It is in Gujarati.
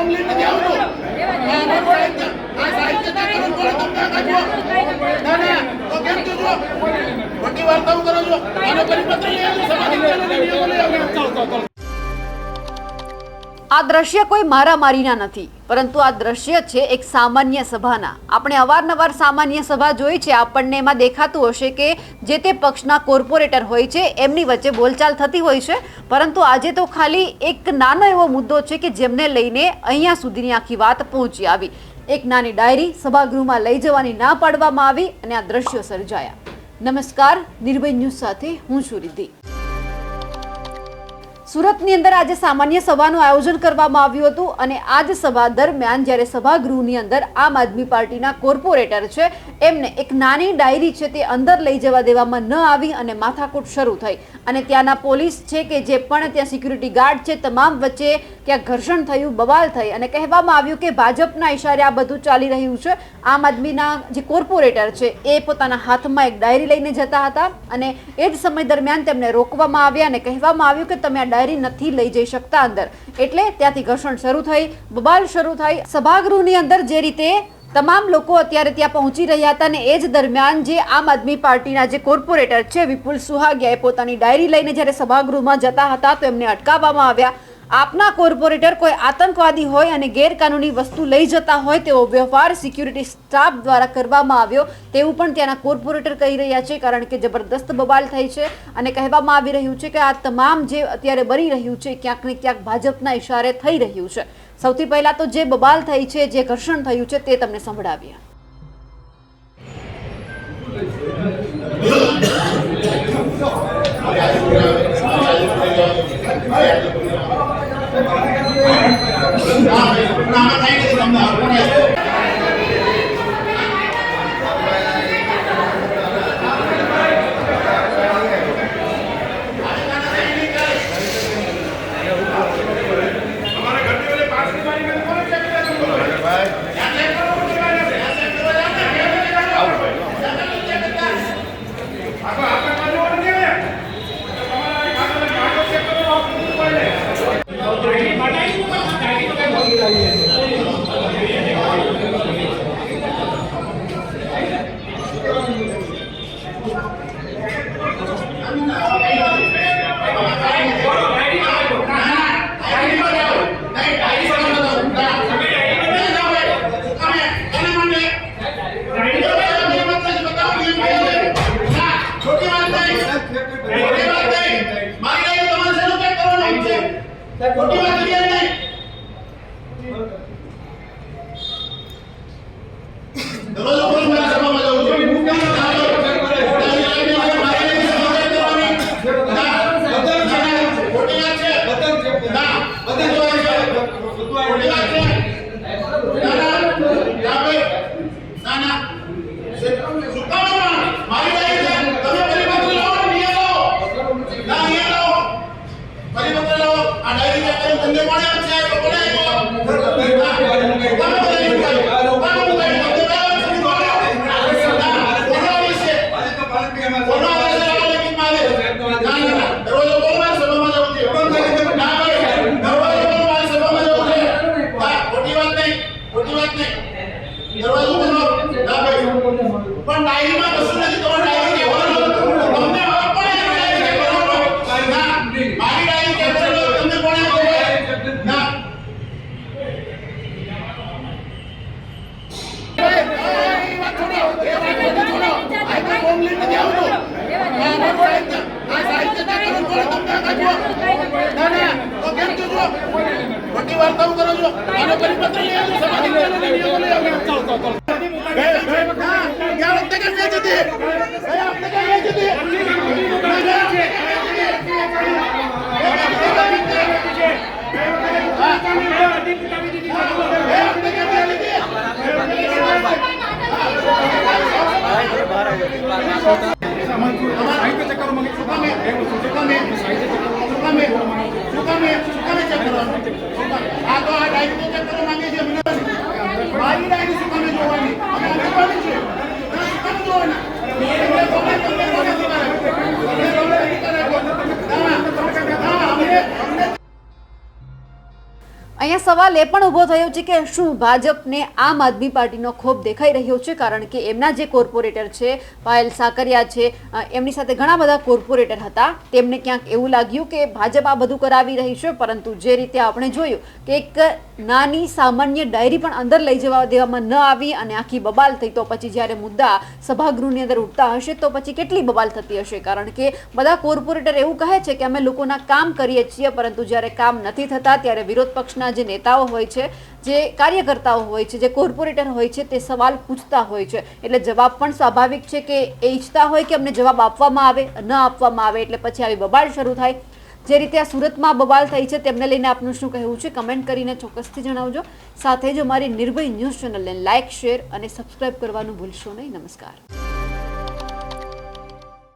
કમ્પ્લીટ નથી આવતું. આ સાહિત્ય કરું કોણે તમને કાઢ્યો? ના ના તો કેમ છો? મોટી વાર્તાઓ કરો છો. આનો પરિપત્ર લઈ આવજો. સમાજિક નિયમો લઈ આવજો. આ દ્રશ્ય કોઈ મારામારીના નથી, પરંતુ આ દ્રશ્ય છે એક સામાન્ય સભાના. આપણે અવારનવાર સામાન્ય સભા જોઈ છે, આપણને એમાં દેખાતું હશે કે જે તે પક્ષના કોર્પોરેટર હોય છે એમની વચ્ચે બોલચાલ થતી હોય છે, પરંતુ આજે તો ખાલી એક નાનો એવો મુદ્દો છે કે જેમને લઈને અહીંયા સુધીની આખી વાત પહોંચી આવી. એક નાની ડાયરી સભાગૃહમાં લઈ જવાની ના પાડવામાં આવી અને આ દ્રશ્યો સર્જાયા. નમસ્કાર, નિર્ભય ન્યૂઝ સાથે હું છું રિદ્ધિ. સુરતની અંદર આજે સામાન્ય સભાનું આયોજન કરવામાં આવ્યું હતું અને આ જ સભા દરમિયાન જ્યારે સભાગૃહની અંદર આમ આદમી પાર્ટીના કોર્પોરેટર છે એમને એક નાની ડાયરી છે તે અંદર લઈ જવા દેવામાં ન આવી અને માથાકૂટ શરૂ થઈ અને ત્યાંના પોલીસ છે કે જે પણ ત્યાં સિક્યુરિટી ગાર્ડ છે તમામ વચ્ચે ક્યાંક ઘર્ષણ થયું, બવાલ થઈ અને કહેવામાં આવ્યું કે ભાજપના ઇશારે આ બધું ચાલી રહ્યું છે. આમ આદમીના જે કોર્પોરેટર છે એ પોતાના હાથમાં એક ડાયરી લઈને જતા હતા અને એ જ સમય દરમિયાન તેમને રોકવામાં આવ્યા અને કહેવામાં આવ્યું કે તમે આ ડાયરી નથી લઈ જઈ શકતા અંદર. એટલે ત્યાંથી ઘર્ષણ શરૂ થઈ, બબાલ શરૂ થઈ. સભાગૃહની અંદર જે રીતે તમામ લોકો અત્યારે ત્યાં પહોંચી રહ્યા હતા અને એ જ દરમિયાન જે આમ આદમી પાર્ટીના જે કોર્પોરેટર છે વિપુલ સુહાગિયાએ પોતાની ડાયરી લઈને જ્યારે સભાગૃહમાં જતા હતા તો એમને અટકાવવામાં આવ્યા. આપના કોર્પોરેટર કોઈ આતંકવાદી હોય અને ગેરકાનૂની વસ્તુ લઈ જતા હોય તેવો વ્યવહાર સિક્યુરિટી સ્ટાફ દ્વારા કરવામાં આવ્યો તેવું પણ ત્યાંના કોર્પોરેટર કહી રહ્યા છે, કારણ કે જબરદસ્ત બબાલ થઈ છે અને કહેવામાં આવી રહ્યું છે કે આ તમામ જે અત્યારે બની રહ્યું છે ક્યાંક ને ક્યાંક ભાજપના ઇશારે થઈ રહ્યું છે. સૌથી પહેલા તો જે બબાલ થઈ છે, જે ઘર્ષણ થયું છે તે તમને સંભળાવીએ. મોટી વાર્તાઓ કરો છો. આનો પરિપત્ર લઈ આવજો. સમાજિક નિયમો લઈ આવજો. क्या वक्त कर दिया जदी क्या वक्त कर दिया जदी અહીંયા સવાલ એ પણ ઊભો થયો છે કે શું ભાજપને આમ આદમી પાર્ટીનો ખોફ દેખાઈ રહ્યો છે, કારણ કે એમના જે કોર્પોરેટર છે પાયલ સાકરિયા છે, એમની સાથે ઘણા બધા કોર્પોરેટર હતા, તેમને ક્યાંક એવું લાગ્યું કે ભાજપ આ બધું કરાવી રહી છે, પરંતુ જે રીતે આપણે જોયું કે એક નાની સામાન્ય ડાયરી પણ અંદર લઈ જવા દેવામાં ન આવી અને આખી બબાલ થઈ, તો પછી જ્યારે મુદ્દા સભાગૃહની અંદર ઉઠતા હશે તો પછી કેટલી બબાલ થતી હશે, કારણ કે બધા કોર્પોરેટર એવું કહે છે કે અમે લોકોના કામ કરીએ છીએ, પરંતુ જ્યારે કામ નથી થતા ત્યારે વિરોધ પક્ષના જે નેતાઓ હોય છે, જે કાર્યકર્તાઓ હોય છે, જે કોર્પોરેટર હોય છે, તે સવાલ પૂછતા હોય છે, એટલે જવાબ પણ સ્વાભાવિક છે કે એ ઈચ્છતા હોય કે અમને જવાબ આપવામાં આવે, ન આપવામાં આવે, એટલે પછી આવી બબાલ શરૂ થાય. જે રીતે આ સુરતમાં બબાલ થઈ છે તેમને લઈને આપનું શું કહેવું છે, કમેન્ટ કરીને ચોક્કસથી જણાવજો. સાથે જ અમારી નિર્ભય ન્યૂઝ ચેનલને લાઇક, શેર અને સબસ્ક્રાઇબ કરવાનું ભૂલશો નહીં. નમસ્કાર.